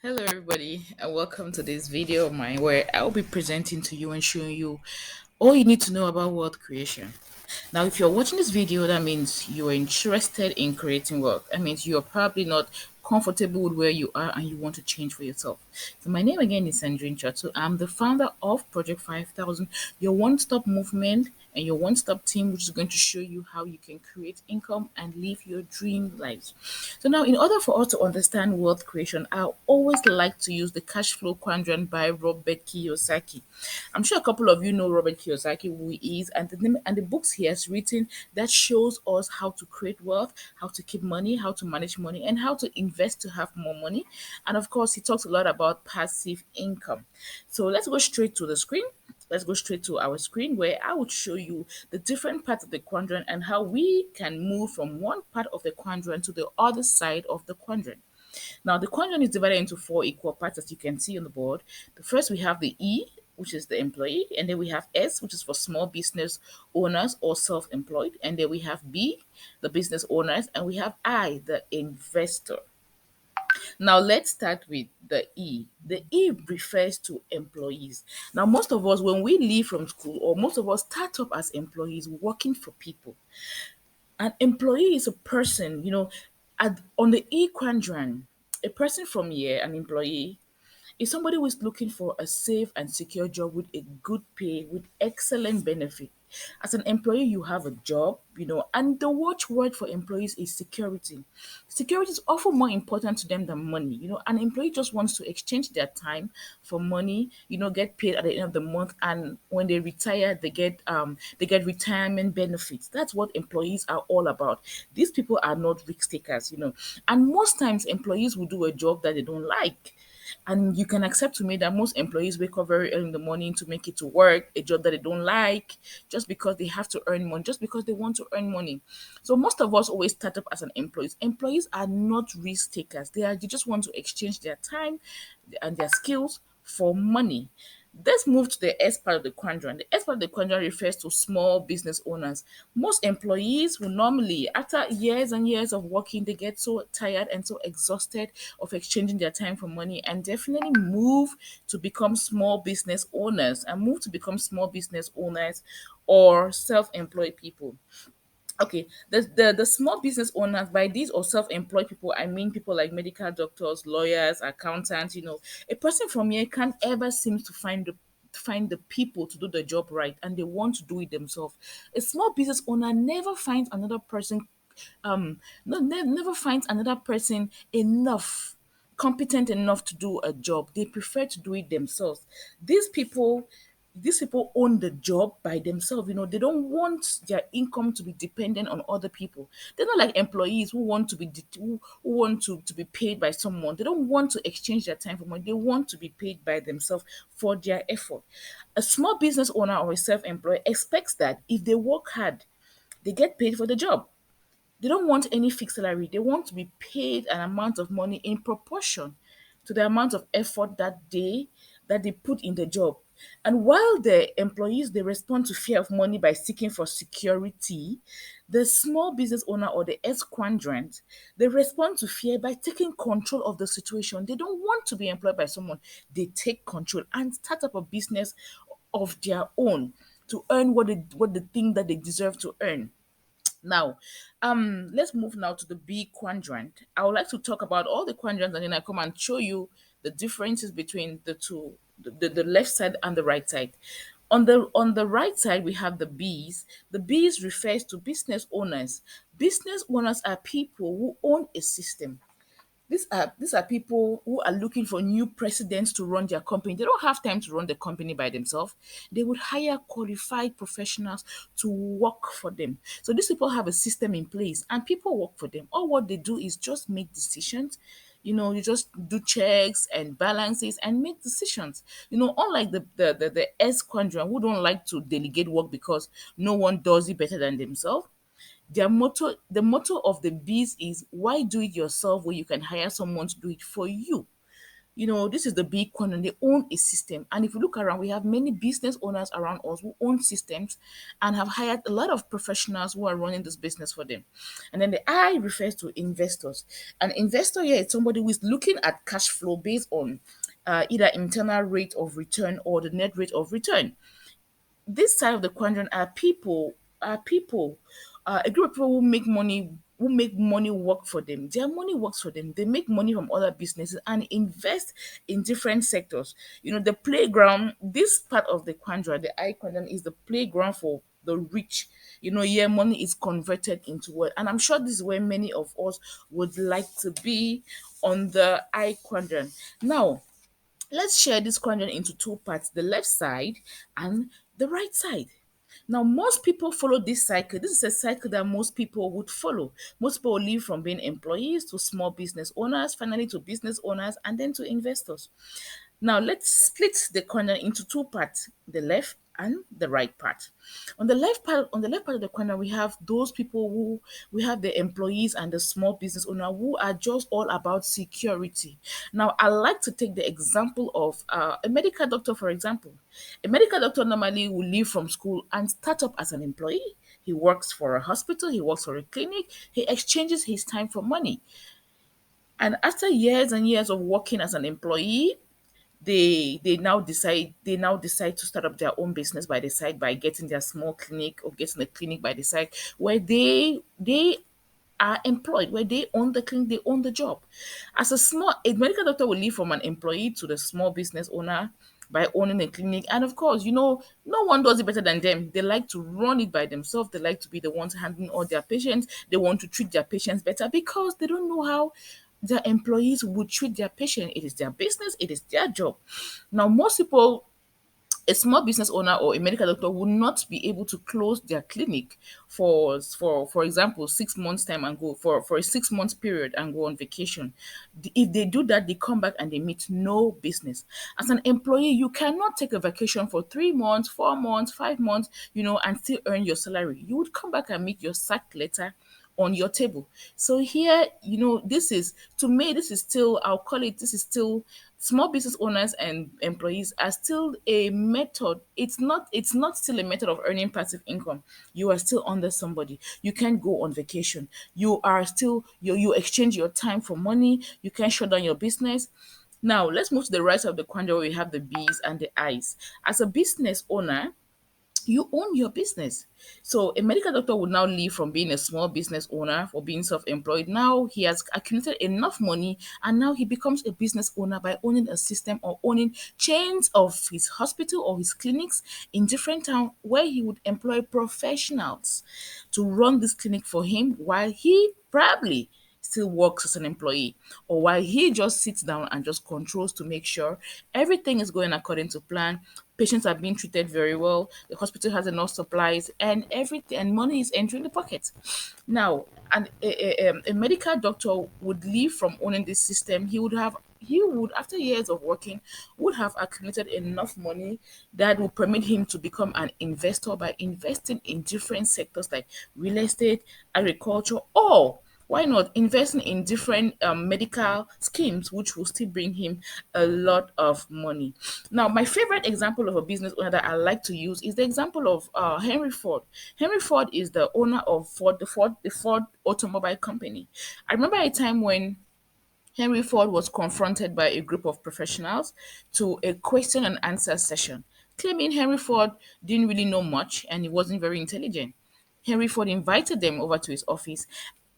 Hello, everybody, and welcome to this video of mine where I'll be presenting to you and showing you all you need to know about wealth creation. Now, if you're watching this video, that means you're interested in creating wealth. That means you're probably not comfortable with where you are and you want to change for yourself. So, my name again is Sandrine Chatu. I'm the founder of Project 5000, your one stop movement and your one stop team, which is going to show you how you can create income and live your dream lives. So, now in order for us to understand wealth creation, I always like to use the cash flow quadrant by Robert Kiyosaki. I'm sure a couple of you know Robert Kiyosaki, who he is, and the books he has written that shows us how to create wealth, how to keep money, how to manage money, and how to invest to have more money. And of course, he talks a lot about passive income. So let's go straight to the screen. Let's go straight to our screen where I would show you the different parts of the quadrant and how we can move from one part of the quadrant to the other side of the quadrant. Now, the quadrant is divided into four equal parts, as you can see on the board. The first, we have the E, which is the employee, and then we have S, which is for small business owners or self-employed, and then we have B, the business owners, and we have I, the investor. Now, let's start with the E. The E refers to employees. Now, most of us, when we leave from school, or most of us start up as employees working for people. An employee is a person, on the E quadrant, a person from here, an employee, is somebody who is looking for a safe and secure job with a good pay, with excellent benefit. As an employee, you have a job, and the watchword for employees is security. Security is often more important to them than money. An employee just wants to exchange their time for money, get paid at the end of the month, and when they retire, they get retirement benefits. That's what employees are all about. These people are not risk takers. And most times employees will do a job that they don't like. And you can accept to me that most employees wake up very early in the morning to make it to work, a job that they don't like, just because they have to earn money, just because they want to earn money. So most of us always start up as an employee. Employees are not risk takers. They just want to exchange their time and their skills for money. Let's move to the S part of the quadrant. The S part of the quadrant refers to small business owners. Most employees will normally, after years and years of working, they get so tired and so exhausted of exchanging their time for money and definitely move to become small business owners or self-employed people. Okay, the small business owners, by these or self-employed people, I mean people like medical doctors, lawyers, accountants. A person from here can't ever seem to find the people to do the job right, and they want to do it themselves. A small business owner never finds another person no, never finds another person enough competent enough to do a job. They prefer to do it themselves. These people these people own the job by themselves. They don't want their income to be dependent on other people. They're not like employees who want to who want to be paid by someone. They don't want to exchange their time for money. They want to be paid by themselves for their effort. A small business owner or a self-employed expects that if they work hard, they get paid for the job. They don't want any fixed salary. They want to be paid an amount of money in proportion to the amount of effort that they put in the job. And while the employees, they respond to fear of money by seeking for security, the small business owner or the S quadrant, they respond to fear by taking control of the situation. They don't want to be employed by someone. They take control and start up a business of their own to earn what they think that they deserve to earn. Now, let's move now to the B quadrant. I would like to talk about all the quadrants and then I come and show you the differences between the two, the left side and the right side. On the right side, we have the B's. The B's refers to business owners. Business owners are people who own a system. These are people who are looking for new presidents to run their company. They don't have time to run the company by themselves. They would hire qualified professionals to work for them. So these people have a system in place and people work for them. All what they do is just make decisions. You just do checks and balances and make decisions. Unlike the S quadrant who don't like to delegate work because no one does it better than themselves. The motto of the bees is, why do it yourself when you can hire someone to do it for you? This is the big one, and they own a system. And if you look around, we have many business owners around us who own systems and have hired a lot of professionals who are running this business for them. And then the I refers to investors. An investor here is somebody who is looking at cash flow based on either internal rate of return or the net rate of return. This side of the quadrant are a group of people who make money work for them. Their money works for them. They make money from other businesses and invest in different sectors. The playground, this part of the quadrant, the I quadrant, is the playground for the rich. Yeah, money is converted into wealth. And I'm sure this is where many of us would like to be, on the I quadrant. Now, let's share this quadrant into two parts, the left side and the right side. Now, most people follow this cycle. This is a cycle that most people would follow. Most people live from being employees to small business owners, finally to business owners, and then to investors. Now let's split the corner into two parts, the left and the right part. On the left part of the corner, we have those people who we have the employees and the small business owner who are just all about security. Now, I like to take the example of a medical doctor, for example. A medical doctor normally will leave from school and start up as an employee. He works for a hospital, he works for a clinic, he exchanges his time for money. And after years and years of working as an employee, they now decide to start up their own business by the side, by getting their small clinic or getting a clinic by the side, where they are employed, where they own the clinic, they own the job. A medical doctor will leave from an employee to the small business owner by owning a clinic. And of course, no one does it better than them. They like to run it by themselves. They like to be the ones handling all their patients. They want to treat their patients better because they don't know how their employees would treat their patient. It is their business, it is their job. Now, most people, a small business owner or a medical doctor will not be able to close their clinic for example 6 months time and go for a 6 months period and go on vacation. If they do that, they come back and they meet no business. As an employee, you cannot take a vacation for 3 months, 4 months, 5 months, and still earn your salary. You would come back and meet your sack letter on your table. So here, this is, to me, this is still, I'll call it, this is still, small business owners and employees are still a method. It's not still a method of earning passive income. You are still under somebody. You can't go on vacation. You exchange your time for money. You can shut down your business. Now let's move to the right side of the quadrant where we have the B's and the I's. As a business owner, you own your business. So a medical doctor would now leave from being a small business owner or being self-employed. Now he has accumulated enough money and now he becomes a business owner by owning a system or owning chains of his hospital or his clinics in different towns where he would employ professionals to run this clinic for him while he probably still works as an employee, or while he just sits down and just controls to make sure everything is going according to plan, patients are being treated very well, the hospital has enough supplies, and everything, and money is entering the pocket. Now, a medical doctor would leave from owning this system. He would, after years of working, would have accumulated enough money that would permit him to become an investor by investing in different sectors like real estate, agriculture, or why not investing in different medical schemes, which will still bring him a lot of money. Now, my favorite example of a business owner that I like to use is the example of Henry Ford. Henry Ford is the owner of the Ford Automobile Company. I remember a time when Henry Ford was confronted by a group of professionals to a question and answer session, claiming Henry Ford didn't really know much and he wasn't very intelligent. Henry Ford invited them over to his office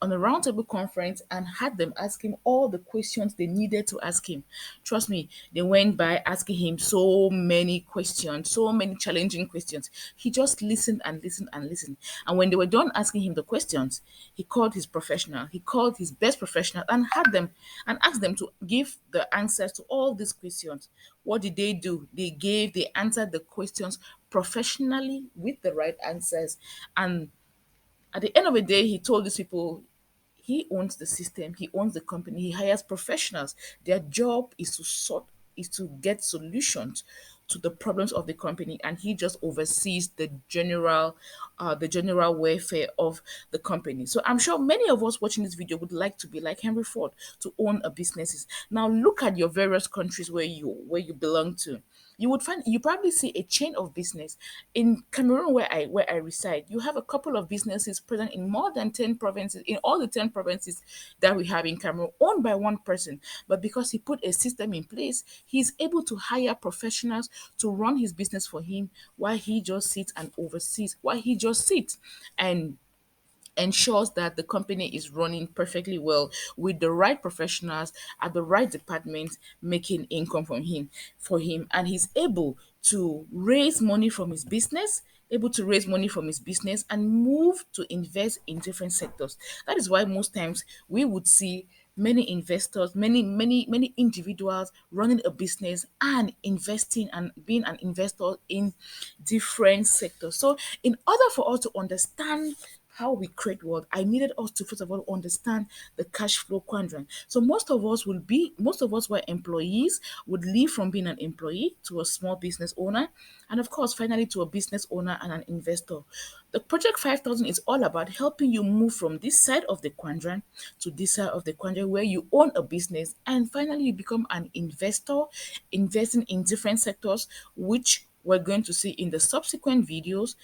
on a roundtable conference and had them ask him all the questions they needed to ask him. Trust me, they went by asking him so many questions, so many challenging questions. He just listened and listened and listened. And when they were done asking him the questions, he called his professional, he called his best professional and had them and asked them to give the answers to all these questions. What did they do? They answered the questions professionally with the right answers. And at the end of the day, he told these people he owns the system, he owns the company, he hires professionals. Their job is to get solutions to the problems of the company, and he just oversees the general welfare of the company. So I'm sure many of us watching this video would like to be like Henry Ford, to own a businesses. Now look at your various countries where you belong to. You probably see a chain of business in Cameroon, where I reside. You have a couple of businesses present in more than 10 provinces, in all the 10 provinces that we have in Cameroon, owned by one person. But because he put a system in place, he's able to hire professionals to run his business for him, while he just sits and oversees, while he just sits and ensures that the company is running perfectly well, with the right professionals at the right department making income from him for him, and he's able to raise money from his business, and move to invest in different sectors. That is why most times we would see many investors, many individuals running a business and investing and being an investor in different sectors. So in order for us to understand how we create wealth, I needed us to first of all understand the cash flow quadrant. So most of us were employees, would leave from being an employee to a small business owner, and of course, finally to a business owner and an investor. The Project 5000 is all about helping you move from this side of the quadrant to this side of the quadrant where you own a business, and finally you become an investor, investing in different sectors, which we're going to see in the subsequent videos,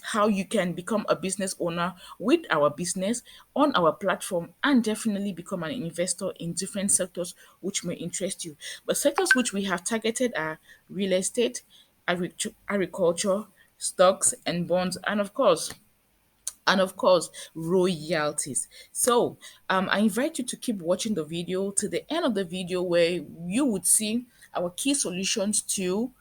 how you can become a business owner with our business on our platform, and definitely become an investor in different sectors which may interest you. But sectors which we have targeted are real estate, agriculture, stocks and bonds, and of course royalties. So I invite you to keep watching the video to the end of the video, where you would see our key solutions to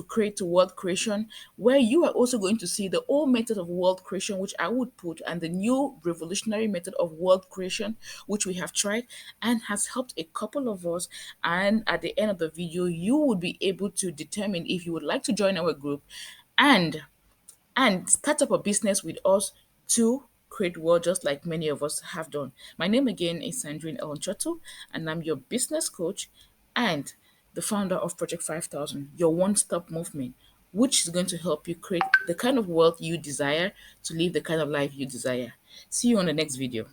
create wealth creation, where you are also going to see the old method of wealth creation, which I would put, and the new revolutionary method of wealth creation, which we have tried and has helped a couple of us. And at the end of the video, you would be able to determine if you would like to join our group and start up a business with us to create wealth, just like many of us have done. My name again is Sandrine Elonchoto, and I'm your business coach and the founder of Project 5000, your one-stop movement, which is going to help you create the kind of wealth you desire, to live the kind of life you desire. See you on the next video.